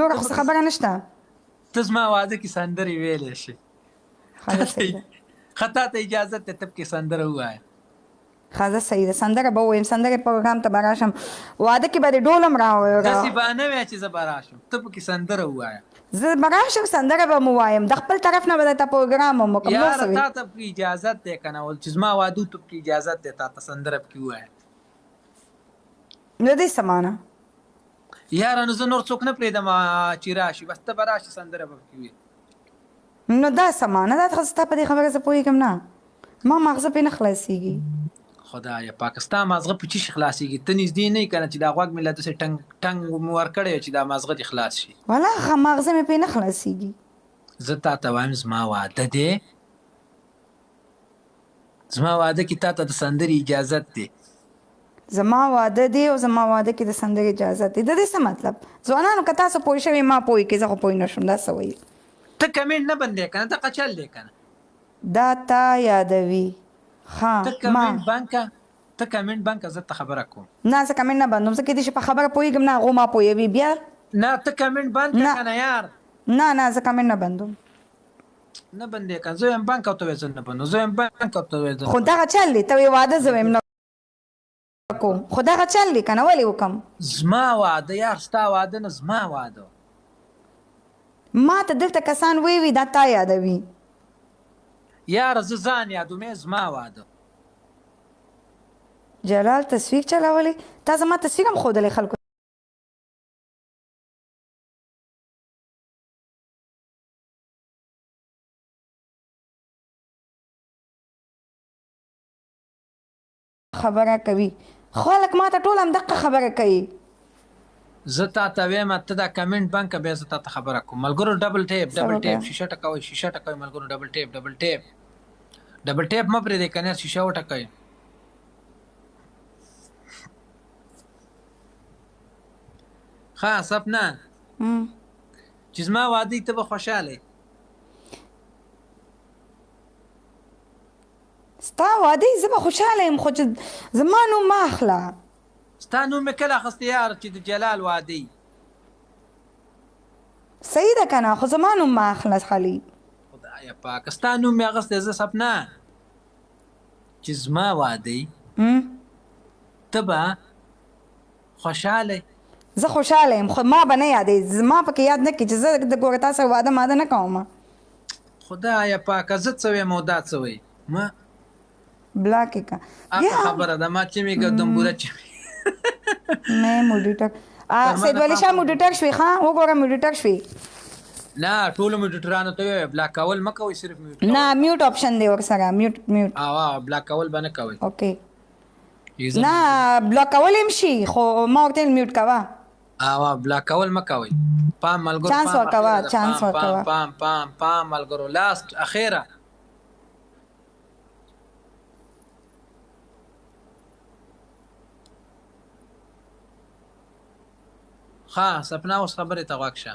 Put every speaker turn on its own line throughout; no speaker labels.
نور خو خبره نشته.
ته زما واده کې سندرې ویلی شي.
ښه صحیح ده.
خطا ته اجازه ته تب کې سندره ووایه.
ښه صحیح ده. سندره به ووایم، سندرې پروګرام ته به راشم، واده کې به د ډول هم
داسې به نه وایه چې زه به راشم، ته پکې سندره ووایه.
زه به راشم سندره به م ووایم، د خپل طرف نه به درته پروګرام هم وکړم.
یاره تا ته پکې اجازت دی که نه، چې زما واده ته پکې اجازت دی تا ته سندره پکې ووایه.
د دې څه معنی؟
یاره نو زه نور څوک نه پرېږدم چې راشي، بس ته به راشي سندره به پکې وي.
نو دا څه معنی ده؟ ستا په دې خبره زه پوهېږم نه، ما ماغزه پرې نه خلاصېږي.
خدایه پاکستان مازغه په چی شي خلاصېږي؟ ته نږدې نه یې که نه چې دا غوږ مې له داسې ټنګ مې ورکړی چې دا مازغه دې خلاص شي.
والله ماغزه مې پرې نه خلاصېږي.
زه تا ته وایم زما واده دی، زما واده کې تا ته د سندرې اجازت دی.
زما واده دی او زما واده کې د سندرې اجازت دی. د دې څه مطلب؟ ځوانانو که تاسو پوه شوي ما پوه کې، زه خو پوه نه شوم. دا څه وایي؟
ته کمنټ نه بندې که نه، دغه چل دی که نه.
دا تا یادوي.
ته کمنټ بند که، ته کمنټ بند که، زه ته خبره کوم.
نه زه کمنټ نه بندوم، زه کېدای شي په خبره پوهېږم نه، هغو ما پوهوي بیا.
نه ته کمنټ بند که که نه یار.
نه نه زه کمنټ نه بندوم.
نه بندې که، زه وایم بند که او ته وایې زه نه بندوم، زه وایم بند که او ته وایې زه نه.
خو دغه چل دی، ته وایې واده زه وایم نه کوم، خو دغه چل دی که نه، ولې وکړم؟
زما واده یار، ستا واده نه زما واده.
ما ته دلته کسان وی دا تا یادوي.
یاره زه ځان یادوم، زما واده.
جلال تصویر چلولی؟ تا زما تصویر هم ښودلی خلکو خبره کوي. خلک ما ته ټول همدغه خبره کوي.
زه تا ته وایم ته دا کمنټ بند که، بیا زه تا ته خبره کوم. ملګرو ډبل ټیپ ډبل ټیپ شیشه ټکوئ، شیشه ټکوئ ملګرو، ډبل ټیپ ډبل ټیپ ډبل ټیپ مه پرېږدئ که نه شیشه وټکوئ. ښه سپنا چې زما واده ته به خوشحاله.
ستا واده زه به خوشحاله یم، خو چې زما نوم مه اخله.
ستا نوم مې کله اخیستی یار چې د جلال واده؟
صحیح ده که نه، خو زما نوم مه اخله خالي.
خدایه پاکه ستا نوم مې اخیستی زه سپنا چې زما واده ته به خوشحاله.
زه خوشحاله یم، خو ما به نه یادوي، زما پکې یاد نه کړي چې زه د ګوره تا سره واده ماده نه کوم.
خدایه پاکه زه څه وایم او دا څه وایي؟ ما
بلاک یې که
هغه خبره ده، ما چې مې که دمبوره چې
مې موډیټر سید ولی شاه موډیټر شوي. ښه وګوره موډیټر شوي.
نه ټولو میوټرانو ته وایي بلاک کول مه کوئ، صرف میوټ
نه میوټ آپشن دی ورسره، میوټ
بلاک کول به نه کوئ.
اوکې نه بلاک کول هم شي، خو ما ورته میوټ کوه.
بلاک کول مه کوئ. پام ملګرو،
چانس ورکوه، چانس ورکوه.
پام پام پام ملګرو، لاست اخیره. ښه سپنا اوس خبرې ته غوږ شه.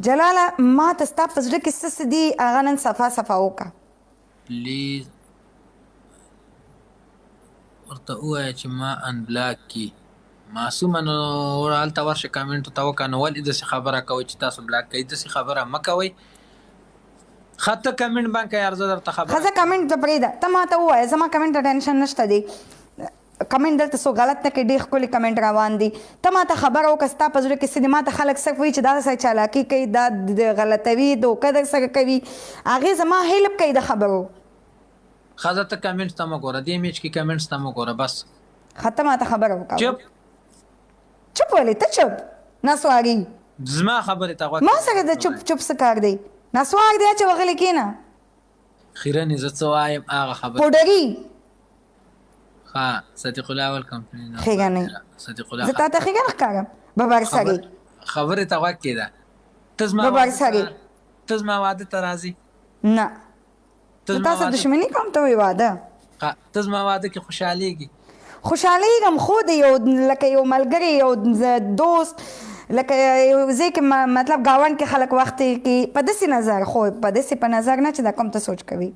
جلاله ما ته ستا په زړه کې څه دي هغه نن صفا صفا وکړه
پلیز. ورته ووایه چې ما انبلاک کي معصومه، نو هلته ورشه کمنټو ته وکړه. نو ولې داسې خبره کوئ چې تاسو بلاک کوئ؟ داسې خبره مه کوئ. ښه ته کمنټ بند کړه یار، زه درته خبره
ښه زه کمنټ ته پرېږده، ته ما ته ووایه، زما کمنټ ته ټینشن نشته دی. کمنټ دلته څوک غلط نه کوي، ډېر ښکلي کمنټ روان دي. ته ما ته خبره وکړه ستا په زړه کې څه دي. ما ته خلک صرف وایي چې دا سره چالاکي کوي، دا غلطوي، دوکه در سره کوي، هغې زما هیلپ کوي د خبرو.
ښه زه ته کمنټس ته مه ګوره، دې میچ کې کمنټس ته مه ګوره بس.
ښه ته ما ته خبره وکړه.
چپ
چپ ولې؟ ته چپ نسواري.
زما خبرې ته غوږ
ما سره د چپ چپ څه کار دی؟ نسوار دی چې وغلی کېنه.
خیرنې زه څه وایم هغه خبره.
پوډري
ښه صدیق الله اول کمپنۍ
ښېګڼې
صدیق الله
زه تا ته ښېګڼه ښکارم. ببر سړی
خبرې ته غوږ کېده.
ببر سړی
ته زما واده ته راځي؟
نه زه تا سره دښمني کوم، ته وایې واده.
ته زما واده کې خوشحالېږي؟
خوشحالېږم، خو د یو لکه یو ملګری، یو دوست، لکه یو ځای کې مطلب ګاونډ کې خلک وخت کې په داسې نظر، خو په داسې په نظر نه چې دا کوم ته سوچ کوي.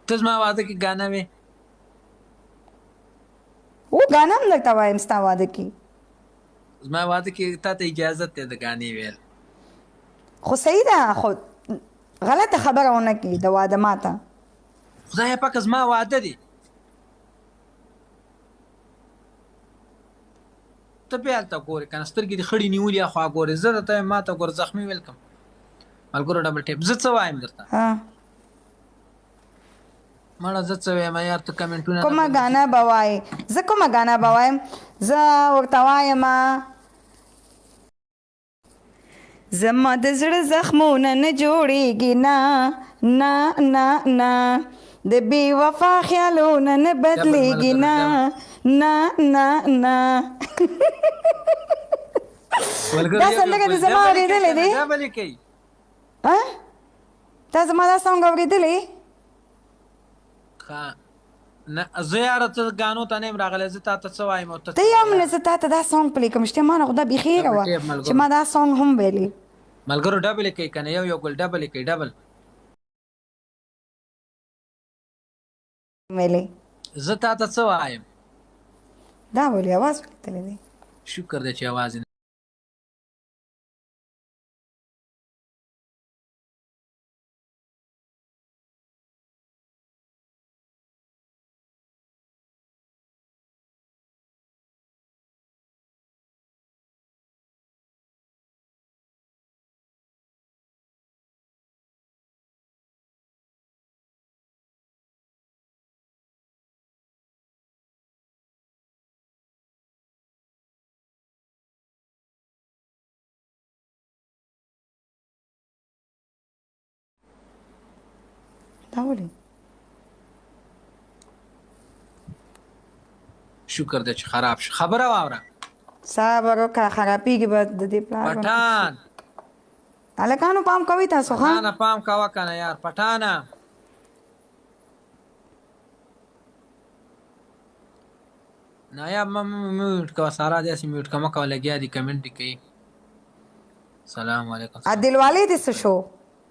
ته زما واده کې ګانا وې؟
و ګانا هم درته وایم ستا واده کې.
زما واده کې تا ته اجازه ته د غانې ویل
خو صحیح ده خو غلطه خبره ونه کړي د واده ماته
خدای پاک زما واده دی ته بیا هلته ګورې که نه سترګې دې خړې نیولې خوا ګورې زه درته وایم ما ته ګوره زخمي ویلکم ملګرو ډبل ټیپ زه څه وایم درته
ها
مړه زه څه وایم یار ته کمنټونه
کومه غانا به وایې زه کومه غانا به وایم زه ورته وایم زما د زړه زخمونه نه جوړېږي نه نه نه نه د بې وفا خیالونه نه بدلېږي نه نه نه نه دا سندره دې زما اورېدلې دي
ډبلې کوي
تا زما دا سانګ اورېدلې
نه زه یاره ته ګانو ته نه یم راغلی زه تا ته څه وایم او
ته یې هم نه زه تا ته دا سانګ پلی کوم اشتیا ما نه خو دا بیخي هېره وه چې ما دا سانګ هم ویلې
ملګرو ډبلې کوي که نه یو ګل ډبلې کوي ډبل
ویلې
زه تا ته څه وایم
دا ولې اواز ولیدلی دی
شکر دی چې اواز یې
دا ولې
شکر دی چې خراب شو خبره واوره
صبر وکړه خرابېږي به د دې پلار
پټان
هلکانو پام کوئ تاسو ښه
پټانه پام کوه که نه یار پټانه نایاب میوټ کوه سارا داسې میوټ کوه مه کوه لګیا دي کمنټ دې کوي سلام علیکم
دلوالۍ دې څه شو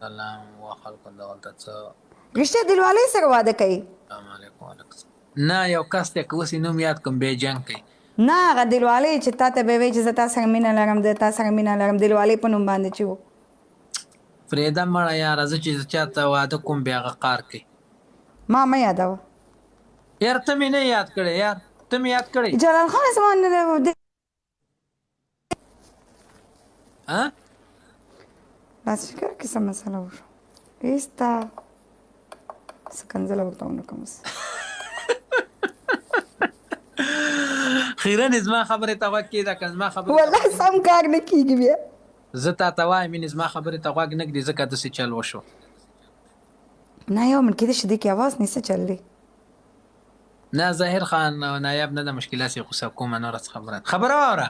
سلام و خلکو دغلته څه
رښتیا دلوالۍ سره واده کوي
سلام علیکم وعلیکم نه یو کس دی که اوس یې نوم یاد کړم بیا جنګ کوي
نه هغه دلوالۍ چې تا ته به وایي چې زه تا سره مینه لرم د تا سره مینه لرم دلوالۍ په نوم باندې چې و
فرېده مړه یاره زه چې چا ته واده کوم بیا هغه قار کوي
ما مه یادوه
یار ته مې نه یاد کړی یار ته مې یاد کړی
جلال خان زما نه بس فکر کې څه مسله وشو ایستا سکنځله ورته ونه کوم
خیرن زما خبرې ته غوږ کېږده که زما خبرې
والله سم کار نه کېږي بیا
زه تا ته وایم مینې زما خبرې ته غوږ نه ږدي ځکه داسې چل وشو
نه یو من کېدای شي دې کې اواز نیسه چل دی
نه ظاهر خان نایب نه د مشکلات یې غوسه کومه نوره څه خبره واوره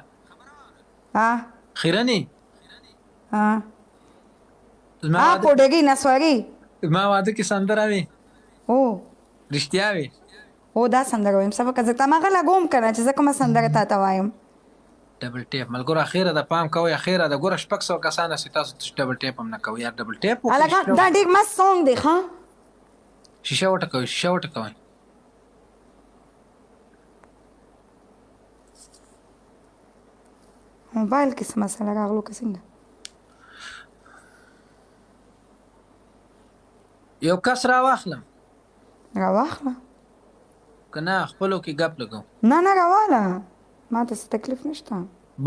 خیرنې
پوډګي نسواري
زما واده کې سندره وي
او
رښتیا وي
او دا سندره وایم سبا که زه تا مغه لګوم که نه چې زه کومه سندره تا ته وایم
ډبل ټیپ ملګرو اخیره د پام کوئ اخیره د ګوره شپږ سوه کسان هسې تاسو ډبل ټیپ هم نه کوئ یار ډبل ټیپ
هلکان دا ډېر مست سونګ دی ښه
شیشه وټکوئ شیشه وټکوئ
موبایل کې څه مسله راغلو که څنګه
یو کس راواخلم
راواخله
که نه خپلو کې ګپ لګو
نه نه راواله ما ته څه تکلیف نشته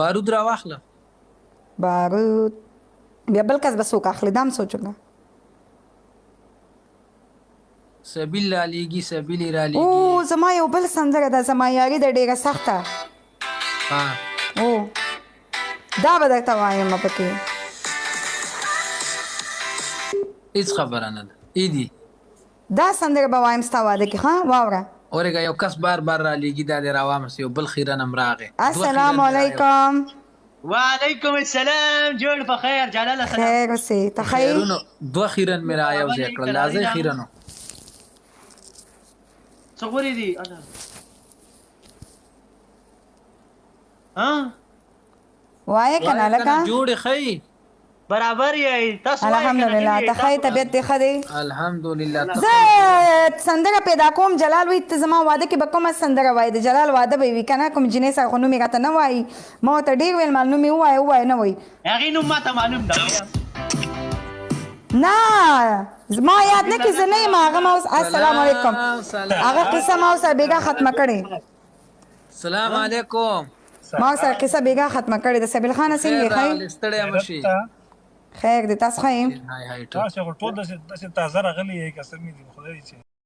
بارود راواخله
بارود بیا بل کس به څوک اخلي دا هم سوچوږه
سبیل رالیږي سبیل رالیږي
او زما یو بل سندره ده زما یاري ده ډېره سخته او دا به درته وایم پکې
هېڅ خبره نه ده ایدي
دا سندره به وایم ستا واده کې ښه واوره
اورېږه یو کس بار بار رالیږي دا دې راوامرسي یو بل خیرن هم راغی
السلام علیکم
وعلیکم السلام جوړ په خیر جلاله سلام
خیر اوسې ته ښه
خیرونو دوه خیرن مې را یوځای کړل لازم خیرنو
څه غورې دي ها
وایې که نه لکه
جوړې ښیي
برابر یې تاسو وایئ
الحمدلله ته ښه طبیعت دې ښه دی
الحمدلله.
زه سندره پیدا کوم جلال وایي ته زما واده کې به کومه سندره وایي د جلال واده به وي که نه کوم جنۍ سره خو نوم یې راته نه وایي ما ورته ډېر ویل ما نوم یې ووایه نه وایي
هغې نوم ماته معلوم ده
نه ما یاد نه کې زه نه یم هغه ما اوس السلام علیکم هغه قصه ما ورسره بېګا ختمه کړې
السلام علیکم.
ما ورسره قصه بېګا ختمه کړې د سبیل خانه څنګه یې ښه
ستړی مشي.
خیر دی تاسو ښه یې
هاي هاي
تاسو ټول داسې تازه راغلي یې قسم دې خدای چې